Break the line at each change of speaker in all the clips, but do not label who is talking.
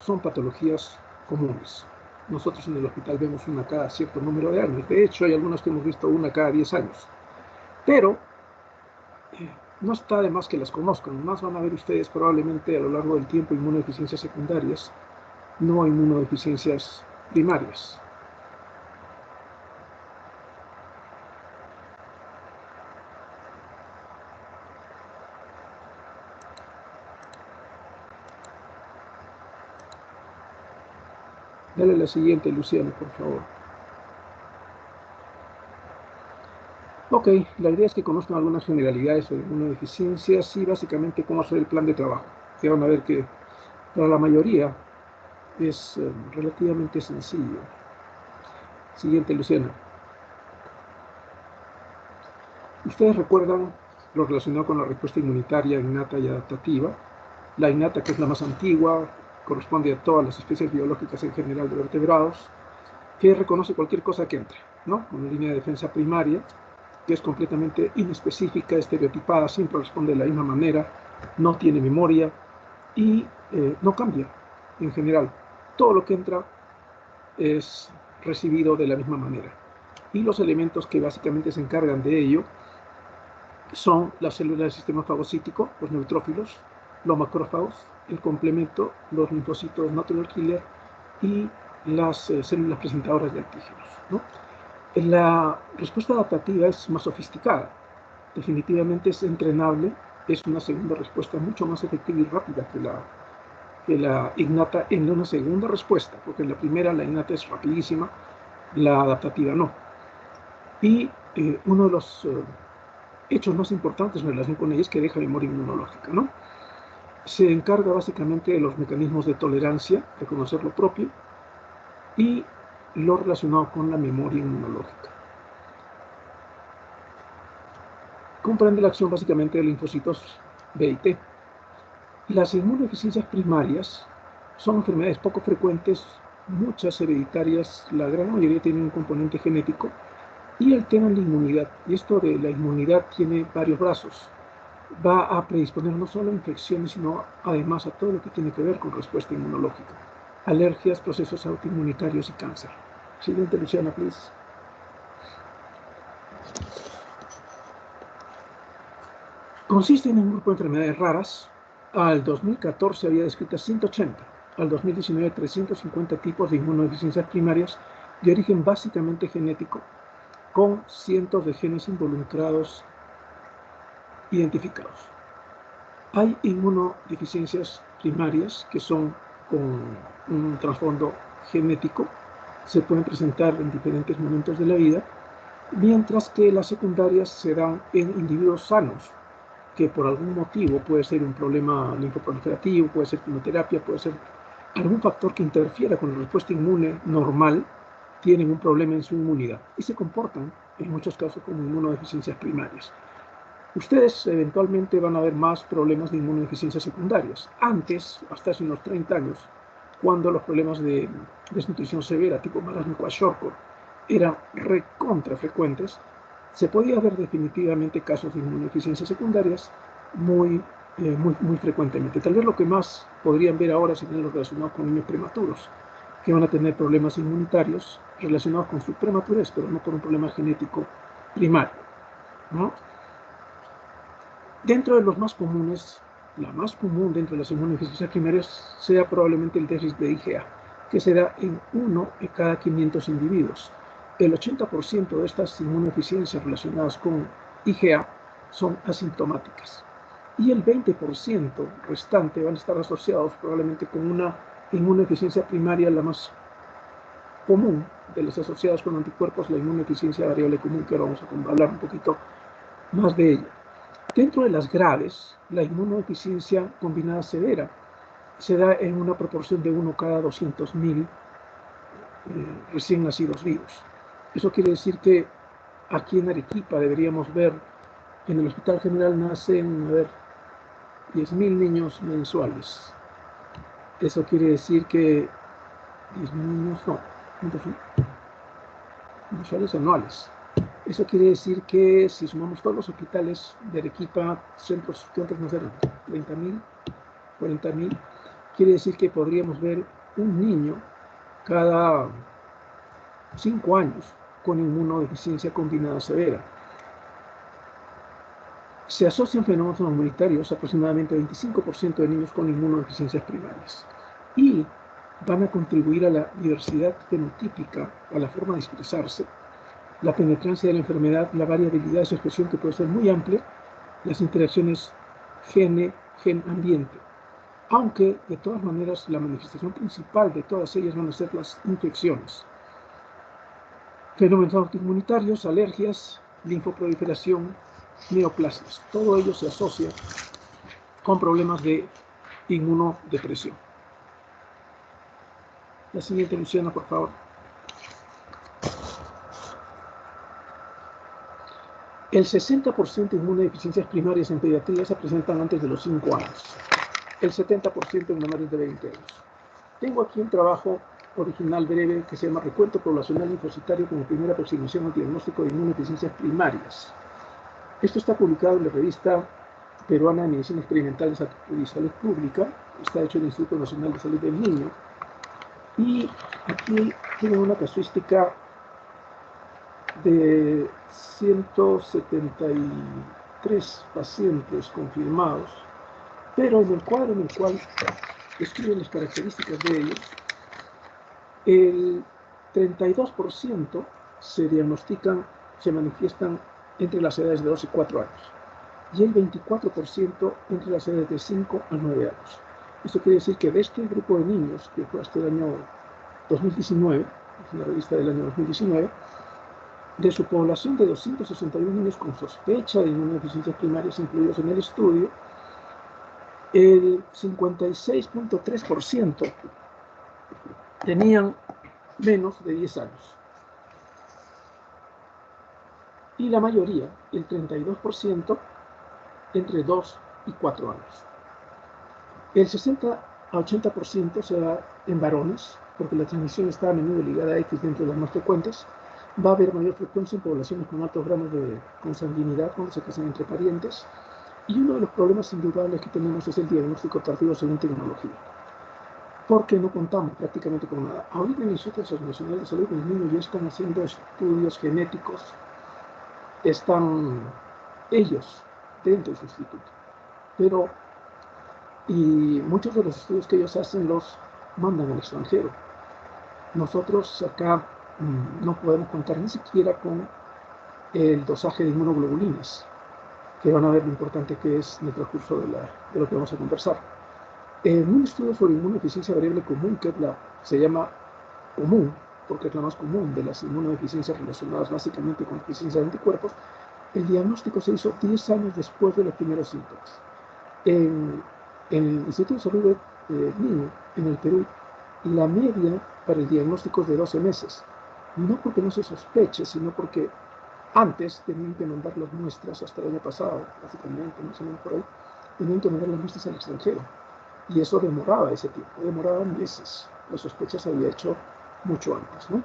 son patologías comunes. Nosotros en el hospital vemos una cada cierto número de años. De hecho, hay algunas que hemos visto una cada 10 años. Pero no está de más que las conozcan. Más van a ver ustedes probablemente a lo largo del tiempo inmunodeficiencias secundarias, no inmunodeficiencias primarias. Dale la siguiente, Luciano, por favor. Ok, la idea es que conozcan algunas generalidades sobre inmunodeficiencias y básicamente cómo hacer el plan de trabajo. Que van a ver que para la mayoría es relativamente sencillo. Siguiente, Luciano. Ustedes recuerdan lo relacionado con la respuesta inmunitaria innata y adaptativa. La innata, que es la más antigua, corresponde a todas las especies biológicas en general de vertebrados, que reconoce cualquier cosa que entre, ¿no? Una línea de defensa primaria, que es completamente inespecífica, estereotipada, siempre responde de la misma manera, no tiene memoria y no cambia en general. Todo lo que entra es recibido de la misma manera. Y los elementos que básicamente se encargan de ello son las células del sistema fagocítico, los neutrófilos, los macrófagos, el complemento, los linfocitos natural killer y las células presentadoras de antígenos, ¿no? La respuesta adaptativa es más sofisticada, definitivamente es entrenable, es una segunda respuesta mucho más efectiva y rápida que la innata en una segunda respuesta, porque en la primera la innata es rapidísima, la adaptativa no. Y uno de los hechos más importantes en relación con ella es que deja memoria inmunológica, ¿no? Se encarga básicamente de los mecanismos de tolerancia, de conocer lo propio y lo relacionado con la memoria inmunológica. Comprende la acción básicamente de linfocitos B y T. Las inmunodeficiencias primarias son enfermedades poco frecuentes, muchas hereditarias, la gran mayoría tienen un componente genético y alteran la inmunidad. Y esto de la inmunidad tiene varios brazos. Va a predisponer no solo a infecciones, sino además a todo lo que tiene que ver con respuesta inmunológica. Alergias, procesos autoinmunitarios y cáncer. Siguiente, Luciana, please. Consiste en un grupo de enfermedades raras. Al 2014 había descritas 180. Al 2019, 350 tipos de inmunodeficiencias primarias de origen básicamente genético, con cientos de genes involucrados identificados. Hay inmunodeficiencias primarias que son con un trasfondo genético, se pueden presentar en diferentes momentos de la vida, mientras que las secundarias se dan en individuos sanos, que por algún motivo puede ser un problema linfoproliferativo, puede ser quimioterapia, puede ser algún factor que interfiera con la respuesta inmune normal, tienen un problema en su inmunidad y se comportan en muchos casos como inmunodeficiencias primarias. Ustedes eventualmente van a ver más problemas de inmunodeficiencias secundarias. Antes, hasta hace unos 30 años, cuando los problemas de desnutrición severa, tipo marasmo-kwashiorkor, eran recontra frecuentes, se podía ver definitivamente casos de inmunodeficiencias secundarias muy frecuentemente. Tal vez lo que más podrían ver ahora serían los relacionados con niños prematuros, que van a tener problemas inmunitarios relacionados con su prematurez, pero no por un problema genético primario, ¿no? Dentro de los más comunes, la más común dentro de las inmunodeficiencias primarias sea probablemente el déficit de IgA, que se da en 1 de cada 500 individuos. El 80% de estas inmunodeficiencias relacionadas con IgA son asintomáticas. Y el 20% restante van a estar asociados probablemente con una inmunodeficiencia primaria, la más común de las asociadas con anticuerpos, la inmunodeficiencia variable común, que ahora vamos a hablar un poquito más de ella. Dentro de las graves, la inmunodeficiencia combinada severa se da en una proporción de 1 cada 200.000 recién nacidos vivos. Eso quiere decir que aquí en Arequipa deberíamos ver, en el Hospital General nacen, 10.000 niños mensuales. Eso quiere decir que 10.000 niños, no, mensuales anuales. Eso quiere decir que si sumamos todos los hospitales de Arequipa, centros, ¿cuántos nos eran? 30.000, 40.000. Quiere decir que podríamos ver un niño cada 5 años con inmunodeficiencia combinada severa. Se asocian fenómenos inmunitarios aproximadamente 25% de niños con inmunodeficiencias primarias y van a contribuir a la diversidad fenotípica, a la forma de expresarse, la penetrancia de la enfermedad, la variabilidad de su expresión, que puede ser muy amplia, las interacciones gen-ambiente. Aunque, de todas maneras, la manifestación principal de todas ellas van a ser las infecciones. Fenómenos autoinmunitarios, alergias, linfoproliferación, neoplasias. Todo ello se asocia con problemas de inmunodepresión. La siguiente, Luciana, por favor. El 60% de inmunodeficiencias primarias en pediatría se presentan antes de los 5 años. El 70% en menores de 20 años. Tengo aquí un trabajo original breve que se llama Recuento Poblacional Linfocitario como primera aproximación al diagnóstico de inmunodeficiencias primarias. Esto está publicado en la revista peruana de Medicina Experimental y Salud Pública. Está hecho en el Instituto Nacional de Salud del Niño. Y aquí tiene una casuística de 173 pacientes confirmados, pero en el cuadro en el cual describen las características de ellos, el 32% se manifiestan entre las edades de 2 y 4 años, y el 24% entre las edades de 5 a 9 años. Esto quiere decir que de este grupo de niños, que fue hasta el año 2019, es una revista del año 2019, de su población de 261 niños con sospecha de inmunodeficiencias primarias incluidos en el estudio, el 56.3% tenían menos de 10 años. Y la mayoría, el 32%, entre 2 y 4 años. El 60 a 80% se da en varones, porque la transmisión está a menudo ligada a X dentro de las más frecuentes. Va a haber mayor frecuencia en poblaciones con altos gramos de consanguinidad cuando se casan entre parientes. Y uno de los problemas indudable que tenemos es el diagnóstico tardío según tecnología, porque no contamos prácticamente con nada. Ahorita en el Instituto Nacional de Salud del Niño ya están haciendo estudios genéticos, están ellos dentro de su instituto, y muchos de los estudios que ellos hacen los mandan al extranjero. Nosotros acá no podemos contar ni siquiera con el dosaje de inmunoglobulinas, que van a ver lo importante que es en el transcurso de lo que vamos a conversar. En un estudio sobre inmunodeficiencia variable común, que se llama común, porque es la más común de las inmunodeficiencias relacionadas básicamente con deficiencia de anticuerpos, el diagnóstico se hizo 10 años después de los primeros síntomas. En el Instituto de Salud del Niño, en el Perú, la media para el diagnóstico es de 12 meses. No porque no se sospeche, sino porque antes tenían que mandar las muestras, hasta el año pasado, básicamente, más o menos por ahí, tenían que mandar las muestras al extranjero. Y eso demoraba ese tiempo, demoraba meses. La sospecha se había hecho mucho antes, ¿no?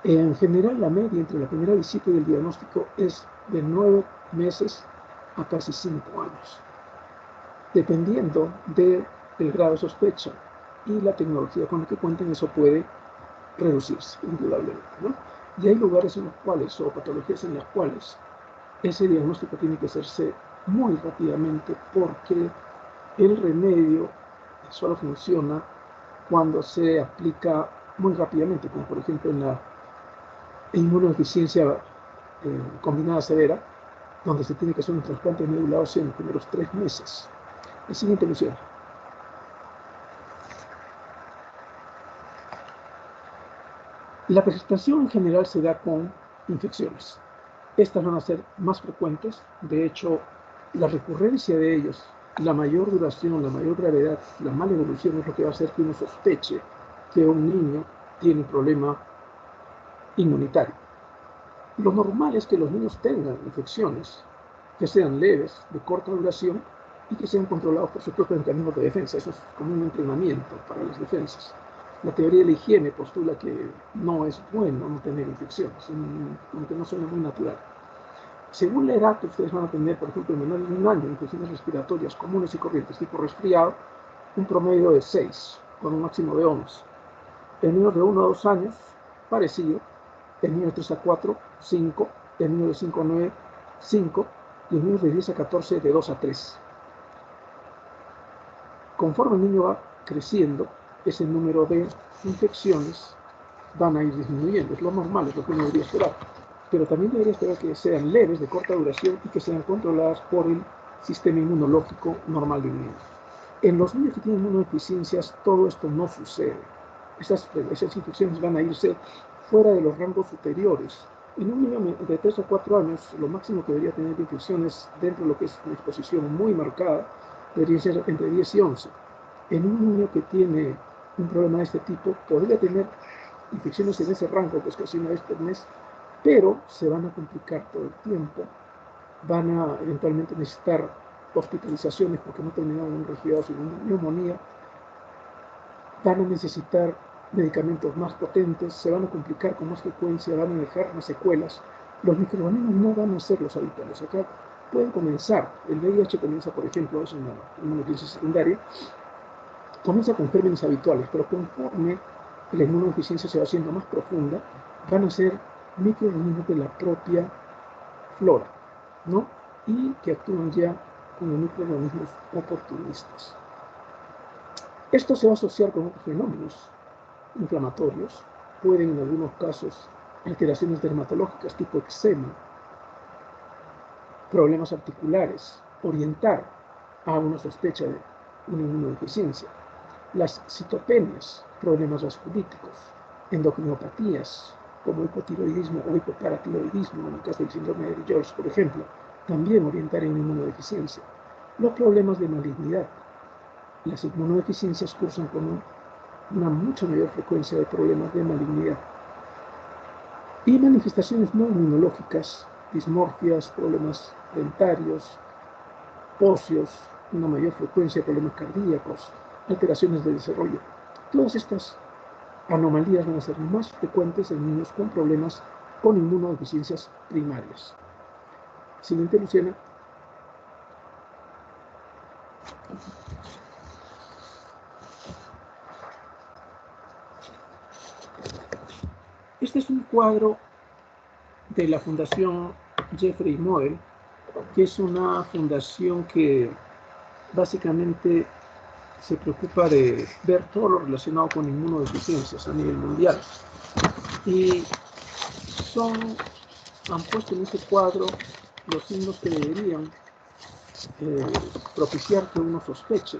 En general, la media entre la primera visita y el diagnóstico es de 9 meses a casi 5 años, dependiendo del grado de sospecha y la tecnología con la que cuenten. Eso puede reducirse, indudablemente, ¿no? Y hay lugares en los cuales, o patologías en las cuales, ese diagnóstico tiene que hacerse muy rápidamente, porque el remedio solo funciona cuando se aplica muy rápidamente, como por ejemplo en la inmunodeficiencia combinada severa, donde se tiene que hacer un trasplante de médula ósea en los primeros 3 meses. La siguiente, Luciana. La presentación en general se da con infecciones. Estas van a ser más frecuentes. De hecho, la recurrencia de ellos, la mayor duración, la mayor gravedad, la mala evolución es lo que va a hacer que uno sospeche que un niño tiene un problema inmunitario. Lo normal es que los niños tengan infecciones que sean leves, de corta duración, y que sean controlados por sus propios mecanismos de defensa. Eso es como un entrenamiento para las defensas. La teoría de la higiene postula que no es bueno no tener infecciones, aunque no suena muy natural. Según la edad que ustedes van a tener, por ejemplo, en menores de 1 año, infecciones respiratorias comunes y corrientes tipo resfriado, un promedio de 6 con un máximo de 11. En niños de 1 a 2 años, parecido. En niños de 3 a 4, 5. En niños de 5 a 9, 5. Y en niños de 10 a 14, de 2 a 3. Conforme el niño va creciendo, ese número de infecciones van a ir disminuyendo. Es lo normal, es lo que uno debería esperar. Pero también debería esperar que sean leves, de corta duración y que sean controladas por el sistema inmunológico normal de un niño. En los niños que tienen inmunodeficiencias, todo esto no sucede. Esas infecciones van a irse fuera de los rangos superiores. En un niño de 3 a 4 años, lo máximo que debería tener de infecciones dentro de lo que es una exposición muy marcada, debería ser entre 10 y 11. En un niño que tiene un problema de este tipo, podría tener infecciones en ese rango, pues casi una vez por mes, pero se van a complicar todo el tiempo. Van a eventualmente necesitar hospitalizaciones porque no terminaron un resfriado, sino una neumonía. Van a necesitar medicamentos más potentes, se van a complicar con más frecuencia, van a dejar más secuelas. Los microorganismos no van a ser los habituales. Acá pueden comenzar, el VIH comienza, por ejemplo, es una inmunodeficiencia secundaria, comienza con gérmenes habituales, pero conforme la inmunodeficiencia se va haciendo más profunda, van a ser microorganismos de la propia flora, ¿no? Y que actúan ya como microorganismos oportunistas. Esto se va a asociar con otros fenómenos inflamatorios. Pueden en algunos casos alteraciones dermatológicas tipo eczema, problemas articulares, orientar a una sospecha de una inmunodeficiencia. Las citopenias, problemas vasculíticos, endocrinopatías como hipotiroidismo o hipoparatiroidismo, en el caso del síndrome de George, por ejemplo, también orientar en inmunodeficiencia. Los problemas de malignidad. Las inmunodeficiencias cursan con una mucha mayor frecuencia de problemas de malignidad. Y manifestaciones no inmunológicas, dismorfias, problemas dentarios, óseos, una mayor frecuencia de problemas cardíacos, alteraciones de desarrollo. Todas estas anomalías van a ser más frecuentes en niños con problemas con inmunodeficiencias primarias. Siguiente, Luciana. Este es un cuadro de la Fundación Jeffrey Moell, que es una fundación que básicamente se preocupa de ver todo lo relacionado con inmunodeficiencias a nivel mundial. Y han puesto en ese cuadro los signos que deberían propiciar que uno sospeche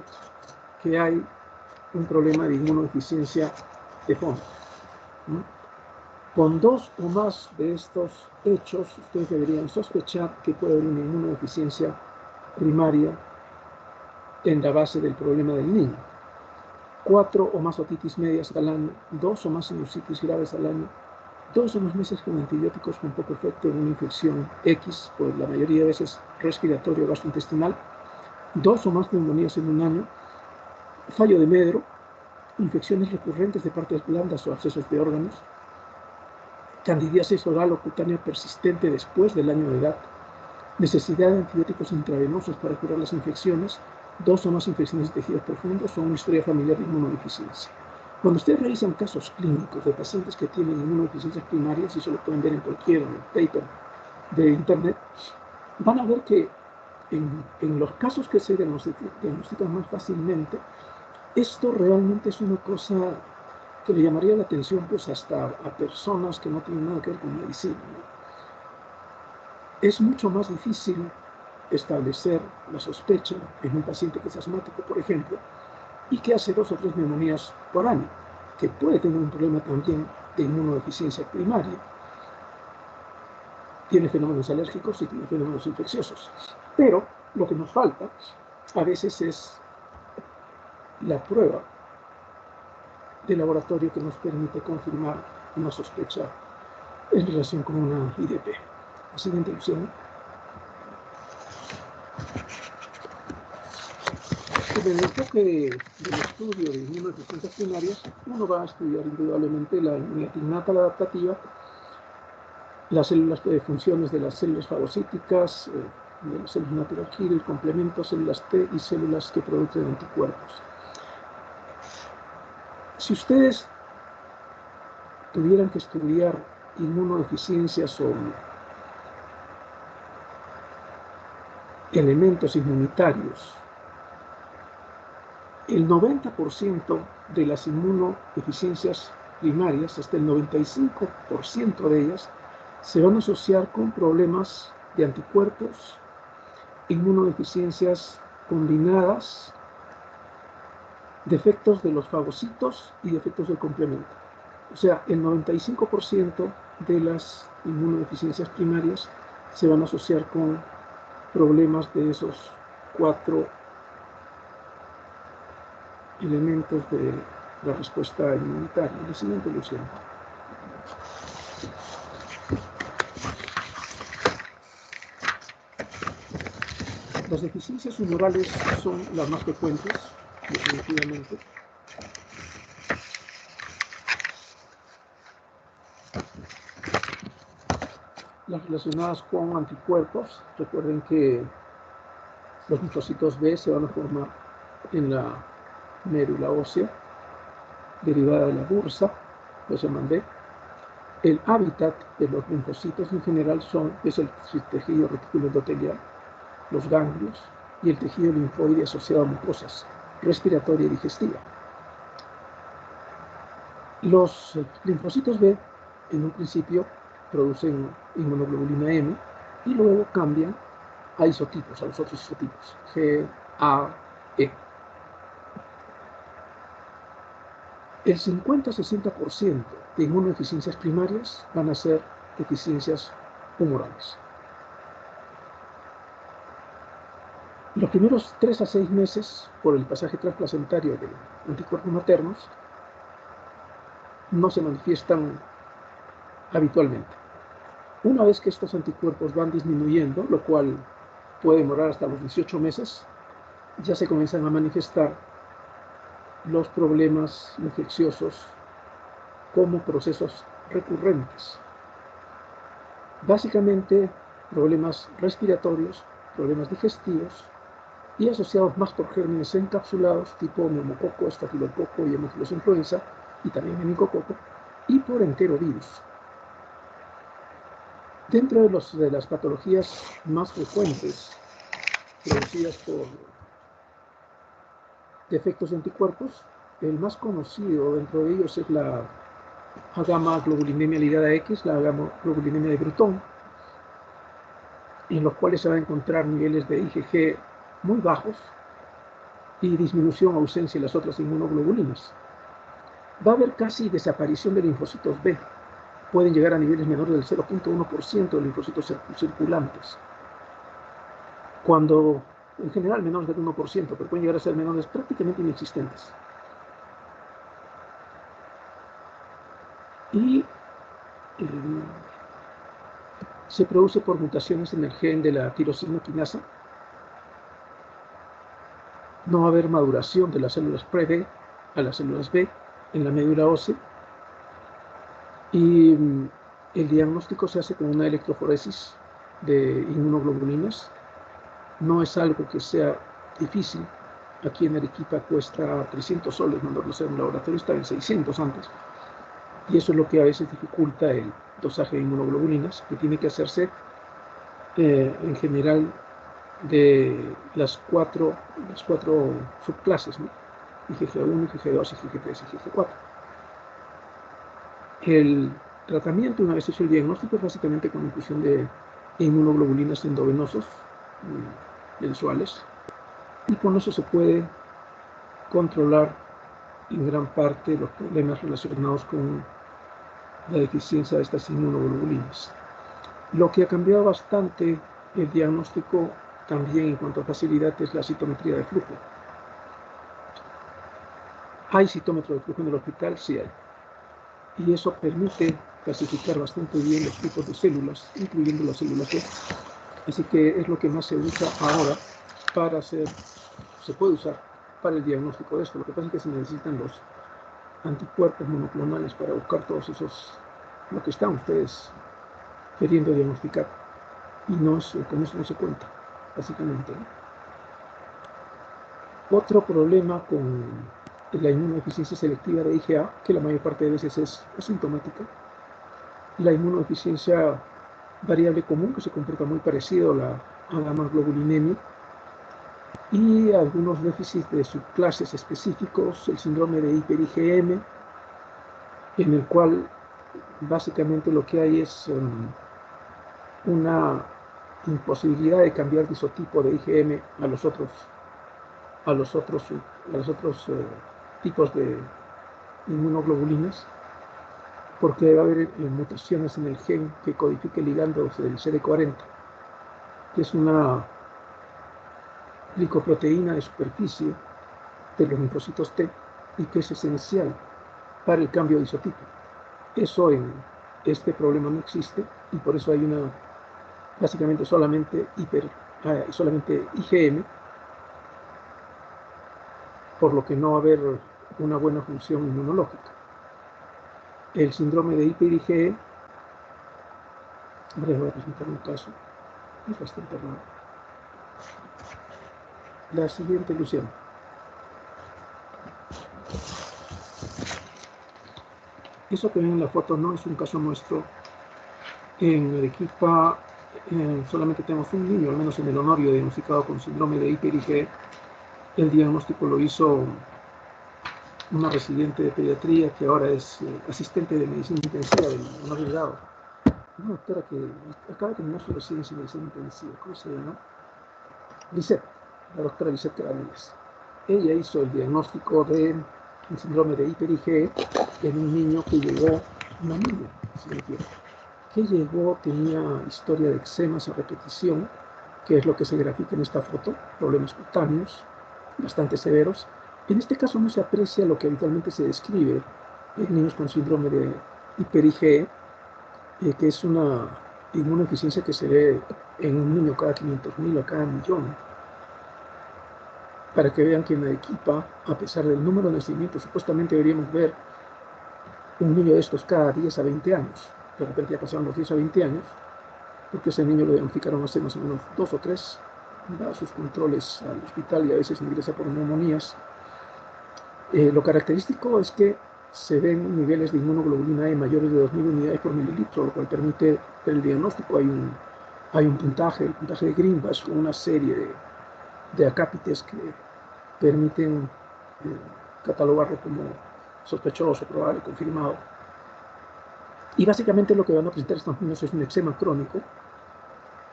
que hay un problema de inmunodeficiencia de fondo, ¿no? Con 2 o más de estos hechos, ustedes deberían sospechar que puede haber una inmunodeficiencia primaria en la base del problema del niño. 4 o más otitis medias al año, 2 o más sinusitis graves al año, 2 o más meses con antibióticos con poco efecto en una infección X, por la mayoría de veces respiratorio o gastrointestinal, 2 o más neumonías en un año, fallo de medro, infecciones recurrentes de partes blandas o abscesos de órganos, candidiasis oral o cutánea persistente después del año de edad, necesidad de antibióticos intravenosos para curar las infecciones, 2 o más infecciones de tejidos profundos o una historia familiar de inmunodeficiencia. Cuando ustedes revisan casos clínicos de pacientes que tienen inmunodeficiencias primarias, y eso lo pueden ver en cualquier paper de internet, van a ver que en los casos que se diagnostican más fácilmente, esto realmente es una cosa que le llamaría la atención pues hasta a personas que no tienen nada que ver con medicina, ¿no? Es mucho más difícil establecer la sospecha en un paciente que es asmático, por ejemplo, y que hace 2 o 3 neumonías por año, que puede tener un problema también de inmunodeficiencia primaria. Tiene fenómenos alérgicos y tiene fenómenos infecciosos. Pero lo que nos falta a veces es la prueba de laboratorio que nos permite confirmar una sospecha en relación con una IDP. La siguiente opción. En el enfoque del estudio de inmunodeficiencias primarias, uno va a estudiar indudablemente la inmunidad innata, la adaptativa, las células de funciones de las células fagocíticas, de las células natural killer, complementos, células T y células que producen anticuerpos. Si ustedes tuvieran que estudiar inmunodeficiencias o elementos inmunitarios, el 90% de las inmunodeficiencias primarias, hasta el 95% de ellas, se van a asociar con problemas de anticuerpos, inmunodeficiencias combinadas, defectos de los fagocitos y defectos del complemento. O sea, el 95% de las inmunodeficiencias primarias se van a asociar con problemas de esos 4 elementos de la respuesta inmunitaria. La siguiente ilusión. Las deficiencias humorales son las más frecuentes, definitivamente. Las relacionadas con anticuerpos, recuerden que los linfocitos B se van a formar en la médula ósea, derivada de la bursa, los llaman B. El hábitat de los linfocitos en general es el tejido reticular endotelial, los ganglios y el tejido linfoide asociado a mucosas respiratoria y digestiva. Los linfocitos B en un principio producen inmunoglobulina M y luego cambian a isotipos, a los otros isotipos, G, A, E. El 50-60% de inmunodeficiencias primarias van a ser deficiencias humorales. Los primeros 3 a 6 meses, por el pasaje transplacentario de anticuerpos maternos, no se manifiestan habitualmente. Una vez que estos anticuerpos van disminuyendo, lo cual puede demorar hasta los 18 meses, ya se comienzan a manifestar los problemas infecciosos como procesos recurrentes. Básicamente, problemas respiratorios, problemas digestivos y asociados más por gérmenes encapsulados tipo neumococo, estafilococo y Haemophilus influenza, y también meningococo, y por enterovirus. Dentro de las patologías más frecuentes producidas por defectos de anticuerpos, el más conocido dentro de ellos es la gamma-globulinemia ligada X, la gamma-globulinemia de Bruton, en los cuales se van a encontrar niveles de IgG muy bajos y disminución o ausencia de las otras inmunoglobulinas. Va a haber casi desaparición de linfocitos B. Pueden llegar a niveles menores del 0.1% de linfocitos circulantes. Cuando, en general, menores del 1%, pero pueden llegar a ser menores prácticamente inexistentes. Y se produce por mutaciones en el gen de la tirosina quinasa. No va a haber maduración de las células pre-B a las células B en la médula ósea. Y el diagnóstico se hace con una electroforesis de inmunoglobulinas. No es algo que sea difícil. Aquí en Arequipa cuesta 300 soles mandarlo a hacer en un laboratorio, estaba en 600 antes. Y eso es lo que a veces dificulta el dosaje de inmunoglobulinas, que tiene que hacerse en general de las cuatro subclases, ¿no? IgG1, IgG2, IgG3 y IgG4. El tratamiento, una vez hecho el diagnóstico, es básicamente con inclusión de inmunoglobulinas endovenosos mensuales, y con eso se puede controlar en gran parte los problemas relacionados con la deficiencia de estas inmunoglobulinas. Lo que ha cambiado bastante el diagnóstico también en cuanto a facilidad es la citometría de flujo. ¿Hay citómetro de flujo en el hospital? Sí hay. Y eso permite clasificar bastante bien los tipos de células, incluyendo las células B. Así que es lo que más se usa ahora para hacer, se puede usar para el diagnóstico de esto. Lo que pasa es que se necesitan los anticuerpos monoclonales para buscar todos esos, lo que están ustedes queriendo diagnosticar. Y no, con eso no se cuenta, básicamente, ¿no? Otro problema con la inmunodeficiencia selectiva de IgA, que la mayor parte de veces es asintomática, la inmunodeficiencia variable común, que se comporta muy parecido a la gamaglobulinemia, y algunos déficits de subclases específicos, el síndrome de hiper-IgM, en el cual básicamente lo que hay es una imposibilidad de cambiar de isotipo de IgM a los otros tipos de inmunoglobulinas, porque va a haber mutaciones en el gen que codifica el ligando del CD40, que es una glicoproteína de superficie de los linfocitos T y que es esencial para el cambio de isotipo. Eso en este problema no existe y por eso hay básicamente solamente IgM, por lo que no va a haber una buena función inmunológica. El síndrome de hiper-IgE, voy a presentar un caso, es bastante raro. La siguiente ilusión. Eso que ven en la foto no es un caso nuestro. En Arequipa solamente tenemos un niño, al menos en el Honorio, diagnosticado con síndrome de hiper-IgE. El diagnóstico lo hizo una residente de pediatría que ahora es asistente de medicina intensiva del Honorio Delgado. Una doctora que acaba de terminar su residencia en medicina intensiva. ¿Cómo se llama? Lisette, la doctora Lisette Cabanillas. Ella hizo el diagnóstico de síndrome de hiper-IgE en un niño que llegó, una niña, si me quiero, que llegó, tenía historia de eczemas a repetición, que es lo que se grafica en esta foto, problemas cutáneos bastante severos. En este caso no se aprecia lo que habitualmente se describe en niños con síndrome de hiper-IgE, que es una inmunodeficiencia que se ve en un niño cada 500.000 o cada millón. Para que vean que en Arequipa, a pesar del número de nacimientos, supuestamente deberíamos ver un niño de estos cada 10 a 20 años. De repente ya pasaron los 10 a 20 años, porque ese niño lo diagnosticaron hace más o menos 2 o 3, da sus controles al hospital y a veces ingresa por neumonías. Lo característico es que se ven niveles de inmunoglobulina E mayores de 2.000 unidades por mililitro, lo cual permite el diagnóstico. Hay un puntaje, el puntaje de Greenbach, con una serie de acápites que permiten catalogarlo como sospechoso, probable, confirmado. Y básicamente lo que van a presentar estos niños es un eczema crónico,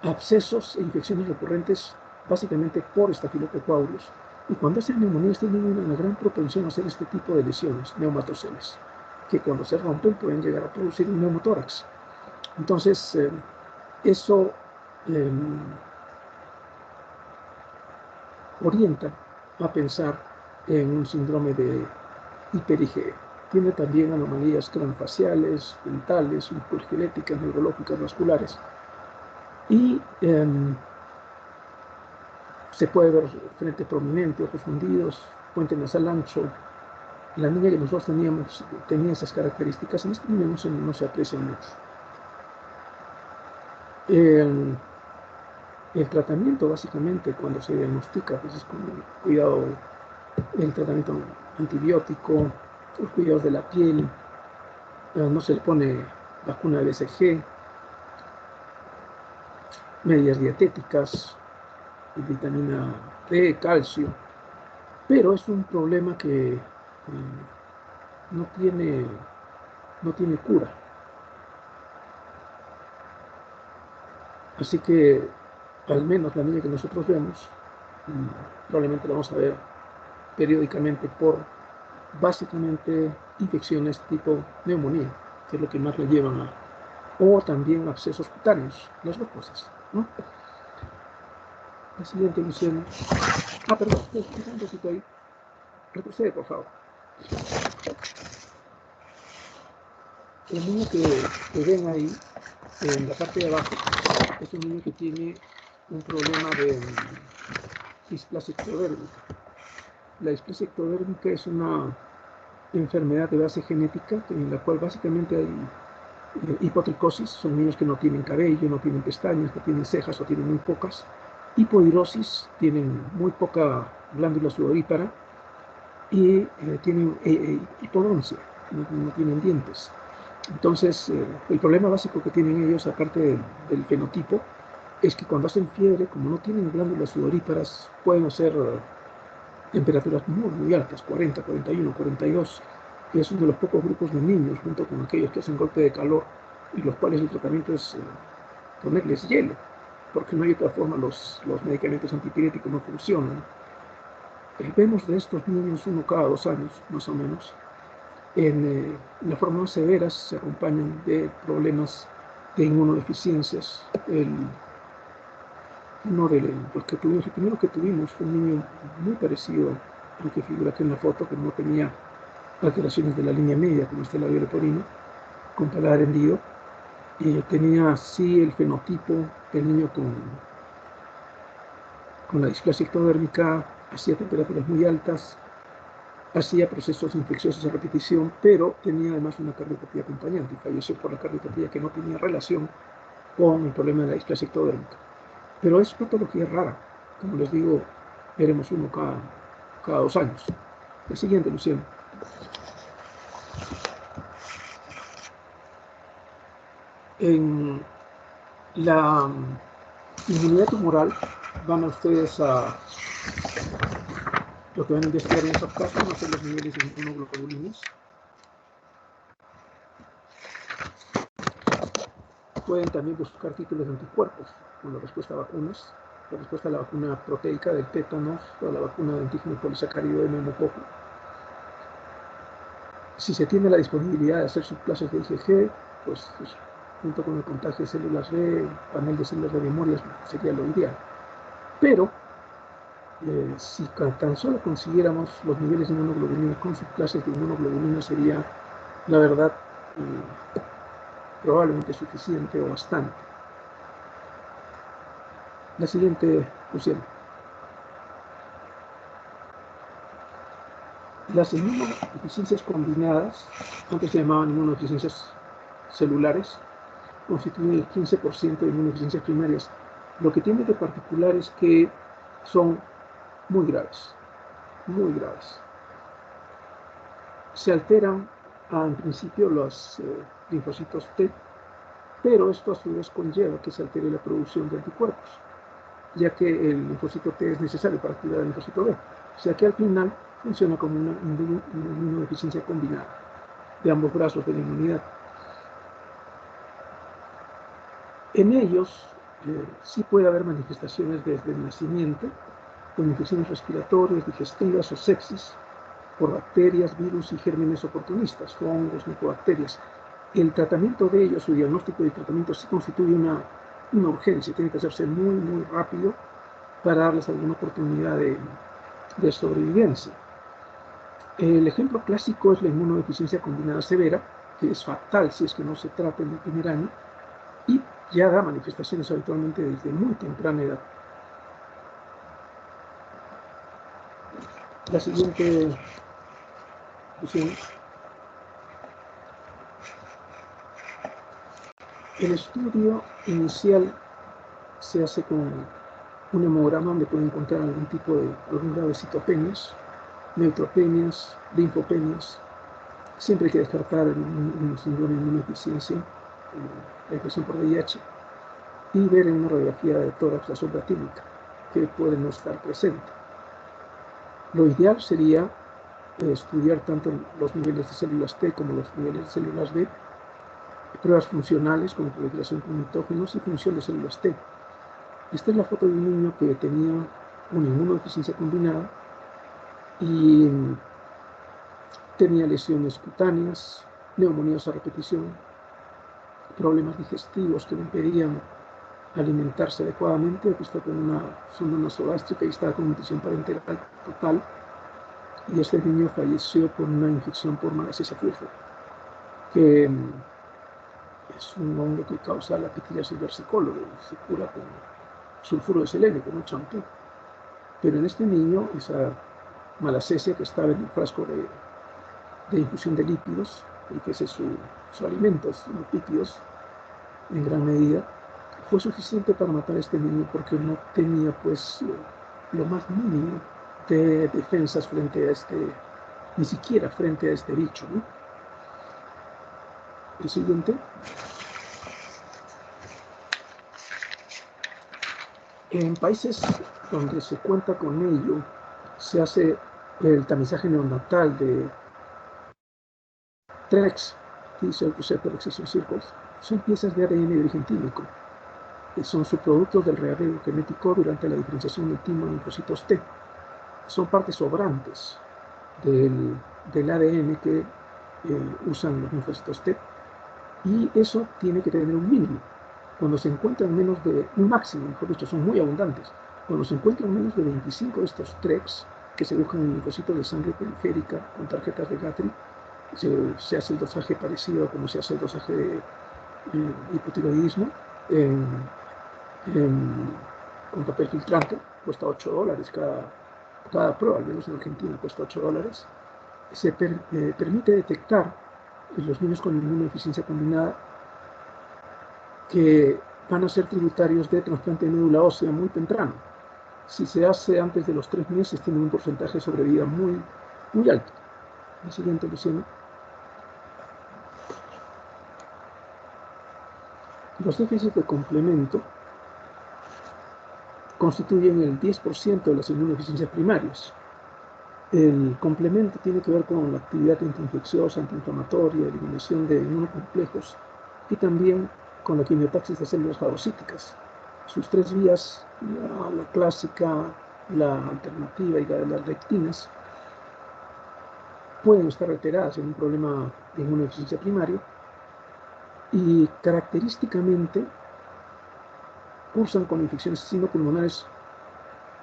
abscesos e infecciones recurrentes, básicamente por Staphylococcus aureus. Y cuando hacen neumonías tienen una gran propensión a hacer este tipo de lesiones neumatoceles, que cuando se rompen pueden llegar a producir un neumotórax. Entonces, eso orienta a pensar en un síndrome de hiper-IgE. Tiene también anomalías craniofaciales, dentales, musculoesqueléticas, neurológicas, vasculares. Y se puede ver frente prominente, ojos hundidos, puente nasal ancho. La niña que nosotros teníamos tenía esas características. En este niño no se aprecian mucho. El tratamiento, básicamente, cuando se diagnostica, pues es con cuidado, el tratamiento antibiótico, los cuidados de la piel, no se le pone vacuna de BCG, medidas dietéticas, vitamina D, calcio, pero es un problema que no tiene cura. Así que, al menos la niña que nosotros vemos, probablemente la vamos a ver periódicamente por, básicamente, infecciones tipo neumonía, que es lo que más le llevan a, o también abscesos cutáneos, las dos cosas, ¿no? La siguiente ilusión. Perdón, un poquito ahí. Retrocede, por favor. El niño que ven ahí, en la parte de abajo, es un niño que tiene un problema de displasia ectodérmica. La displasia ectodérmica es una enfermedad de base genética en la cual básicamente hay hipotricosis, son niños que no tienen cabello, no tienen pestañas, no tienen cejas o tienen muy pocas. Hipohidrosis, tienen muy poca glándula sudorípara. y tienen hipodoncia, no tienen dientes. Entonces, el problema básico que tienen ellos, aparte del fenotipo, es que cuando hacen fiebre, como no tienen glándulas sudoríparas, pueden hacer temperaturas muy altas, 40, 41, 42. Y es uno de los pocos grupos de niños, junto con aquellos que hacen golpe de calor, y los cuales el tratamiento es ponerles hielo, porque no hay otra forma, los medicamentos antipiréticos no funcionan. Vemos de estos niños uno cada 2 años, más o menos. En las formas más severas se acompañan de problemas de inmunodeficiencias. Uno de los que tuvimos, el primero que tuvimos fue un niño muy parecido al que figura aquí en la foto, que no tenía alteraciones de la línea media, como este labio leporino, con paladar hendido. Y tenía así el fenotipo del niño con la displasia ectodérmica, hacía temperaturas muy altas, hacía procesos infecciosos a repetición, pero tenía además una cardiopatía acompañante y falleció por la cardiopatía que no tenía relación con el problema de la displasia ectodérmica. Pero es patología rara. Como les digo, veremos uno cada 2 años. El siguiente, Luciano. En la inmunidad tumoral van a ustedes a... Lo que van a investigar en estos casos van a ser los niveles de inmunoglobulinas. Pueden también buscar títulos de anticuerpos, con la respuesta a vacunas, la respuesta a la vacuna proteica del tétanos o a la vacuna de antígeno polisacárido de neumococo. Si se tiene la disponibilidad de hacer subclases de IgG, pues junto con el contagio de células B, panel de células de memoria, sería lo ideal. Pero si tan solo consiguiéramos los niveles de inmunoglobulina con subclases de inmunoglobulina, sería, la verdad, probablemente suficiente o bastante. La siguiente, Luciano. Las inmunodeficiencias combinadas, antes se llamaban inmunodeficiencias celulares, constituyen el 15% de inmunodeficiencias primarias. Lo que tiene de particular es que son muy graves, muy graves. Se alteran en principio los linfocitos T, pero esto a su vez conlleva que se altere la producción de anticuerpos, ya que el linfocito T es necesario para activar el linfocito B. O sea que al final funciona como una inmunodeficiencia combinada de ambos brazos de la inmunidad. En ellos sí puede haber manifestaciones desde el nacimiento, con infecciones respiratorias, digestivas o sepsis, por bacterias, virus y gérmenes oportunistas, hongos, micobacterias. El tratamiento de ellos, su diagnóstico y tratamiento sí constituye una urgencia, tiene que hacerse muy rápido para darles alguna oportunidad de sobrevivencia. El ejemplo clásico es la inmunodeficiencia combinada severa, que es fatal si es que no se trata en el primer año, y ya da manifestaciones habitualmente desde muy temprana edad. La siguiente cuestión. El estudio inicial se hace con un hemograma donde pueden encontrar algún grado de citopenias, neutropenias, linfopenias. Siempre hay que descartar un síndrome de inmunodeficiencia, la infección por VIH, y ver en una radiografía de tórax la sombra tímica, que puede no estar presente. Lo ideal sería estudiar tanto los niveles de células T como los niveles de células B, pruebas funcionales como proliferación con mitógenos y función de células T. Esta es la foto de un niño que tenía una inmunodeficiencia combinada y tenía lesiones cutáneas, neumonías a repetición, problemas digestivos que le impedían alimentarse adecuadamente, que está con una sonda nasogástrica y estaba con nutrición parenteral total. Y este niño falleció por una infección por Malassezia flujo, que es un hongo que causa la pitiriasis versicolor y se cura con sulfuro de selenio, con un champú. Pero en este niño, esa Malassezia que estaba en el frasco de infusión de lípidos, y que ese es su alimento, los lípidos, en gran medida, fue suficiente para matar a este niño porque no tenía pues lo más mínimo de defensas frente a este ni siquiera frente a este bicho, ¿no? El siguiente. En países donde se cuenta con ello, se hace el tamizaje neonatal de TREX, T-cell receptor excision circles. Son piezas de ADN de origen químico, que son subproductos del rearraigo genético durante la diferenciación del timo en linfocitos T. Son partes sobrantes del ADN que usan los linfocitos T, y eso tiene que tener un mínimo. Cuando se encuentran menos de un máximo, mejor dicho, son muy abundantes. Cuando se encuentran menos de 25 de estos TREX, que se buscan en linfocitos de sangre periférica con tarjetas de Guthrie, se hace el dosaje parecido a como se hace el dosaje de hipotiroidismo con papel filtrante. Cuesta $8 cada prueba, al menos en Argentina cuesta $8. Se permite detectar en los niños con inmunodeficiencia combinada que van a ser tributarios de trasplante de médula ósea muy temprano. Si se hace antes de los 3 meses, tiene un porcentaje de sobrevida muy, muy alto. La siguiente, Luciano. Los déficits de complemento constituyen el 10% de las inmunodeficiencias primarias. El complemento tiene que ver con la actividad antiinfecciosa, antiinflamatoria, eliminación de inmunocomplejos y también con la quimiotaxis de células fagocíticas. Sus 3 vías, la clásica, la alternativa y la de las lectinas, pueden estar alteradas en un problema de inmunodeficiencia primaria y característicamente cursan con infecciones sinopulmonares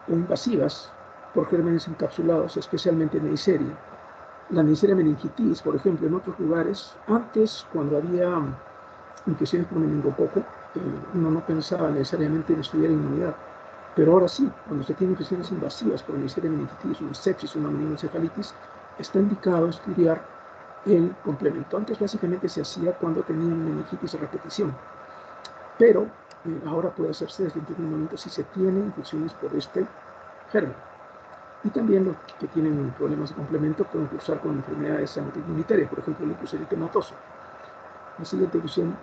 o invasivas por gérmenes encapsulados, especialmente Neisseria. La Neisseria meningitis, por ejemplo, en otros lugares, antes, cuando había infecciones por meningococo, uno no pensaba necesariamente en estudiar inmunidad, pero ahora sí, cuando se tiene infecciones invasivas por Neisseria meningitis, una sepsis, una meningoencefalitis, está indicado estudiar el complemento. Antes básicamente se hacía cuando tenían meningitis a repetición, pero ahora puede hacerse desde el primer momento si se tienen infecciones por este germen. Y también los que tienen problemas de complemento pueden cursar con enfermedades autoinmunitarias, por ejemplo, el lupus eritematoso. La siguiente ilusión.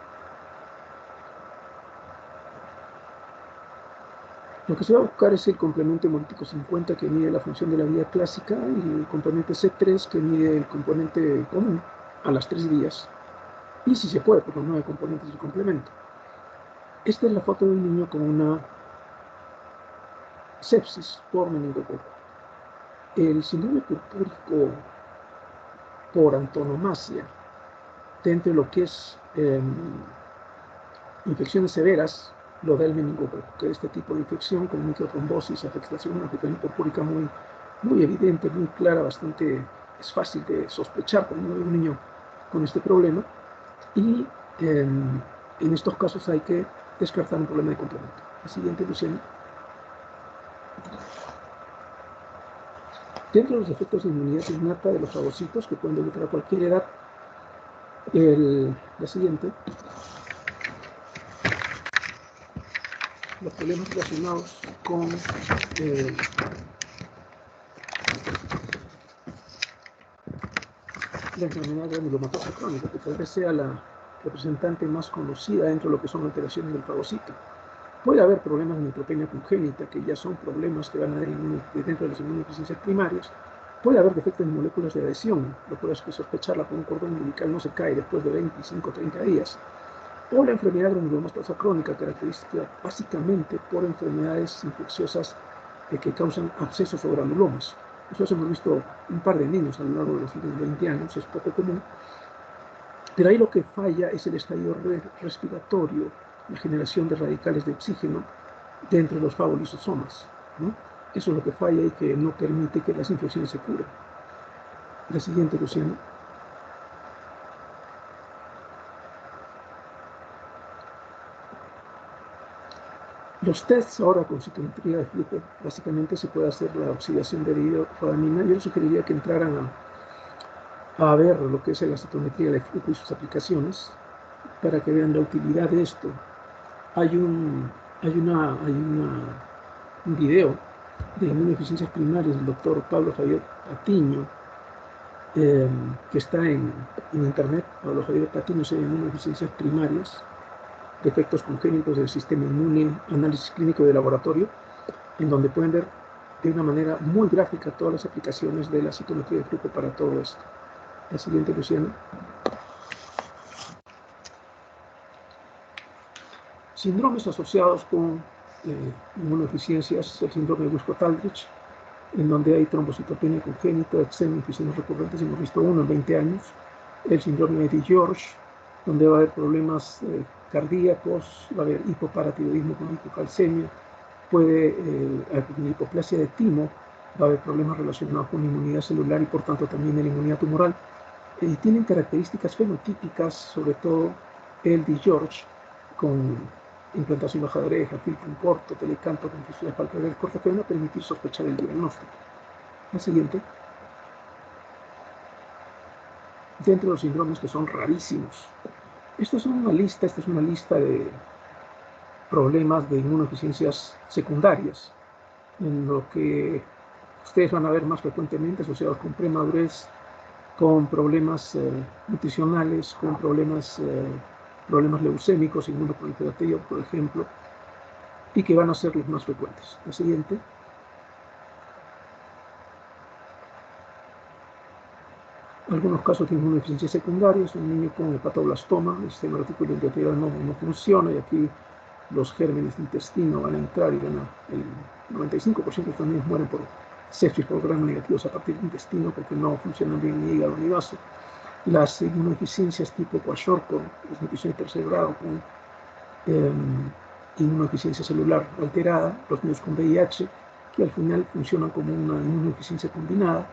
Lo que se va a buscar es el complemento hemolítico 50, que mide la función de la vía clásica, y el componente C3, que mide el componente común a las 3 vías, y si se puede, por los 9 componentes del complemento. Esta es la foto de un niño con una sepsis por meningococo. El síndrome purpúrico por antonomasia, dentro de lo que es infecciones severas, lo da el meningococo, que es este tipo de infección con microtrombosis, afectación, una afectación purpúrica muy, muy evidente, muy clara, bastante es fácil de sospechar cuando hay un niño con este problema, y en estos casos hay que descartar un problema de complemento. La siguiente, Luciano. Dentro de los efectos de inmunidad innata de los fagocitos, que pueden debutar a cualquier edad, la siguiente, los problemas relacionados con la enfermedad granulomatosa crónica, que tal vez sea la representante más conocida dentro de lo que son alteraciones del fagocito. Puede haber problemas de neutropenia congénita, que ya son problemas que van a haber dentro de las inmunodeficiencias primarias. Puede haber defectos en moléculas de adhesión, lo cual es que sospecharla por un cordón umbilical no se cae después de 25 o 30 días. O la enfermedad granulomatosa crónica, característica básicamente por enfermedades infecciosas que causan abscesos o granulomas. Eso hemos visto un par de niños a lo largo de los últimos 20 años, es poco común. Pero ahí lo que falla es el estadio respiratorio, la generación de radicales de oxígeno dentro de los fagolisosomas, ¿no? Eso es lo que falla y que no permite que las infecciones se curen. La siguiente, Luciano. Los tests ahora con citometría de flujo, básicamente se puede hacer la oxidación de hidroxapamina. Yo les sugeriría que entraran a ver lo que es la citometría de flujo y sus aplicaciones para que vean la utilidad de esto. Hay un video de inmunodeficiencias primarias del doctor Pablo Javier Patiño, que está en internet, alojaría platino en inmunodeficiencias primarias, defectos congénitos del sistema inmune, análisis clínico de laboratorio, en donde pueden ver de una manera muy gráfica todas las aplicaciones de la citometría de flujo para todo esto. La siguiente, Luciana. Síndromes asociados con inmunodeficiencias, el síndrome de Wiskott-Aldrich, en donde hay trombocitopenia congénita, eczema, infusiones recurrentes, hemos visto uno en 20 años. El síndrome de George, donde va a haber problemas cardíacos, va a haber hipoparatiroidismo con hipocalcemia, puede haber hipoplasia de timo, va a haber problemas relacionados con inmunidad celular y por tanto también en la inmunidad tumoral. Tienen características fenotípicas, sobre todo el de George, con implantación baja de oreja, filtro en corto, telecanto, confusiones palpables cortas, que van a permitir sospechar el diagnóstico. La siguiente. Dentro de los síndromes que son rarísimos. Esta es una lista de problemas de inmunodeficiencias secundarias, en lo que ustedes van a ver más frecuentemente asociados con premadurez, con problemas nutricionales, con problemas leucémicos, inmunoproliferativos, por ejemplo, y que van a ser los más frecuentes. La siguiente. Algunos casos de inmunodeficiencia secundaria, un niño con hepatoblastoma, el sistema reticuloendotelio no funciona, y aquí los gérmenes de intestino van a entrar y el 95% de estos niños mueren por sepsis por gram negativos a partir del intestino porque no funcionan bien ni hígado ni vaso. Las inmunodeficiencias tipo Kwashiorkor, desnutrición de tercer grado con inmunodeficiencia celular alterada, los niños con VIH, que al final funcionan como una inmunodeficiencia combinada.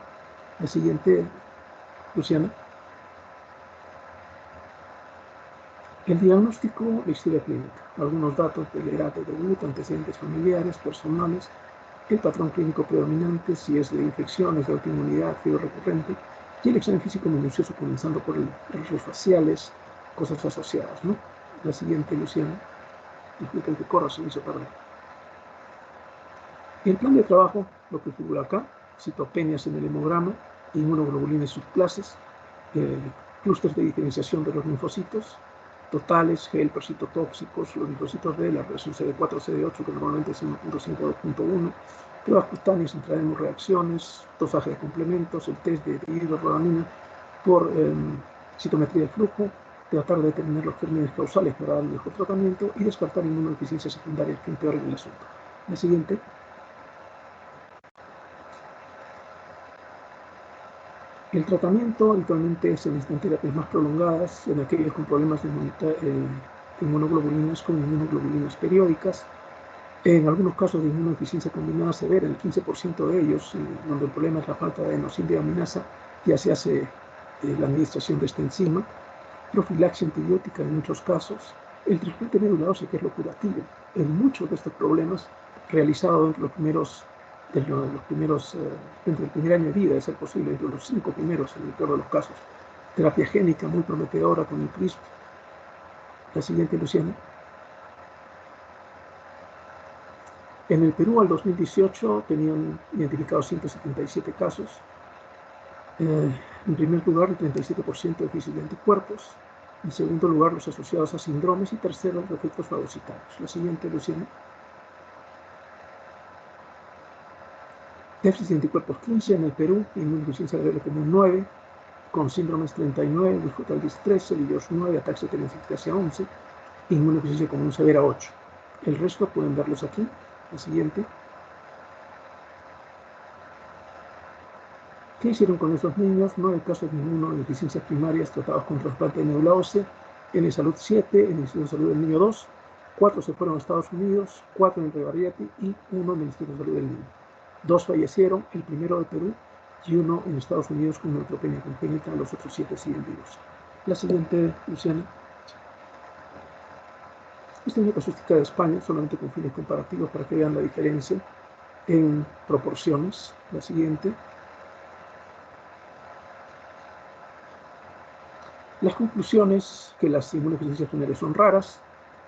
La siguiente, Luciana. El diagnóstico, la historia clínica, algunos datos de edad de debut, antecedentes familiares, personales, el patrón clínico predominante, si es de infecciones, de autoinmunidad, fiebre recurrente, y el examen físico minucioso, comenzando por rasgos faciales, cosas asociadas, ¿no? La siguiente, Luciana. Disculpen que corra, se me hizo tarde. El plan de trabajo, lo que figura acá, citopenias en el hemograma, inmunoglobulinas subclases, clústeres de diferenciación de los linfocitos, totales, helpers citotóxicos, los linfocitos B, la relación CD4-CD8, que normalmente es 1.5-2.1, pruebas cutáneas, intradermo reacciones, dosaje de complementos, el test de hidrorodamina por citometría de flujo, tratar de determinar los gérmenes causales para dar el mejor tratamiento y descartar inmunodeficiencias secundarias que empeoren el asunto. La siguiente. El tratamiento habitualmente se necesitan terapias más prolongadas en aquellos con problemas de inmunoglobulinas con inmunoglobulinas periódicas. En algunos casos de inmunodeficiencia combinada severa, el 15% de ellos, donde el problema es la falta de adenosíndeaminasa, ya se hace la administración de esta enzima. Profilaxia antibiótica en muchos casos. El trasplante de médula ósea, que es lo curativo, en muchos de estos problemas, realizado entre dentro del primer año de vida, de ser posible, entre los 5 primeros, en el peor de los casos. Terapia génica muy prometedora con el CRISP. La siguiente, Luciana. En el Perú al 2018 tenían identificados 177 casos. En primer lugar, el 37% de déficit de anticuerpos. En segundo lugar, los asociados a síndromes. Y tercero, los efectos fagocitarios. La siguiente, Luciana. Déficit de anticuerpos 15 en el Perú, inmunodeficiencia leve común 9, con síndromes 39, Wiskott-Aldrich 13, George 9, ataxia telangiectasia 11, inmunodeficiencia común severa 8. El resto pueden verlos aquí. La siguiente. ¿Qué hicieron con esos niños? 9 casos de inmunodeficiencias primarias tratados con trasplante de médula ósea, en el Salud 7, en el Instituto de Salud del Niño 2, 4 se fueron a Estados Unidos, 4 en el Rebarriati y 1 en el Instituto de Salud del Niño. 2 fallecieron, el primero de Perú y 1 en Estados Unidos con neutropenia congénita, los otros 7 siguen vivos. La siguiente, Luciana. Esta es una casuística de España, solamente con fines comparativos para que vean la diferencia en proporciones. La siguiente. Las conclusiones, que las inmunodeficiencias generales son raras,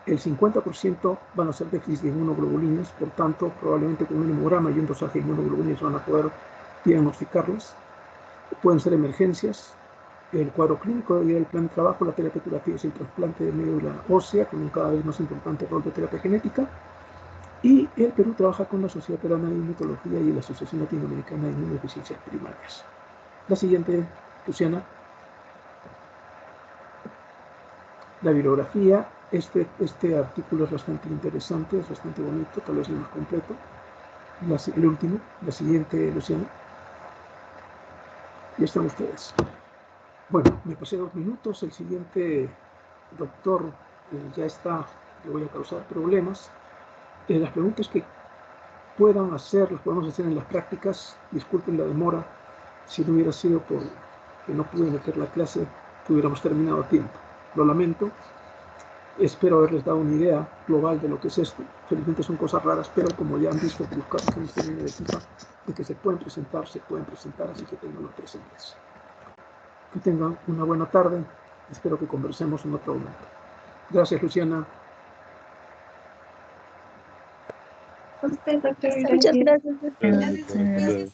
el 50% van a ser déficit de inmunoglobulinas, por tanto, probablemente con un hemograma y un dosaje de inmunoglobulinas van a poder diagnosticarlas. Pueden ser emergencias, el cuadro clínico y el plan de trabajo, la terapia curativa es el trasplante de médula ósea, con un cada vez más importante rol de terapia genética. Y el Perú trabaja con la Sociedad Peruana de Inmunología y la Asociación Latinoamericana de Inmunodeficiencias Primarias. La siguiente, Luciana. La bibliografía. Este artículo es bastante interesante, es bastante bonito, tal vez el más completo. El último, la siguiente, Luciana. Ya están ustedes. Bueno, me pasé 2 minutos. El siguiente doctor ya está, le voy a causar problemas. Las preguntas que puedan hacer, las podemos hacer en las prácticas. Disculpen la demora. Si no hubiera sido por que no pude meter la clase, hubiéramos terminado a tiempo. Lo lamento. Espero haberles dado una idea global de lo que es esto. Felizmente son cosas raras, pero como ya han visto por los casos que hemos tenido de que se pueden presentar, así que tenganlos presentes. Que tengan una buena tarde. Espero que conversemos en otro momento. Gracias, Luciana.
Usted, doctor,
Muchas
gracias.
gracias.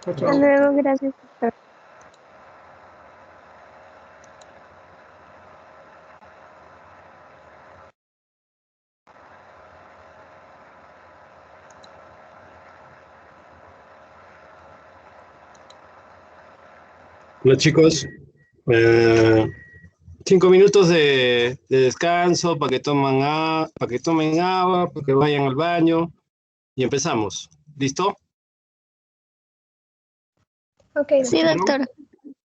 Chao,
Hasta
chao.
luego, gracias, doctor.
Hola chicos, 5 minutos de descanso para que tomen agua, para que vayan al baño y empezamos. ¿Listo?
Ok,
Sí, doctor.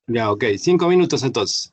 Ya, ok. 5 minutos entonces.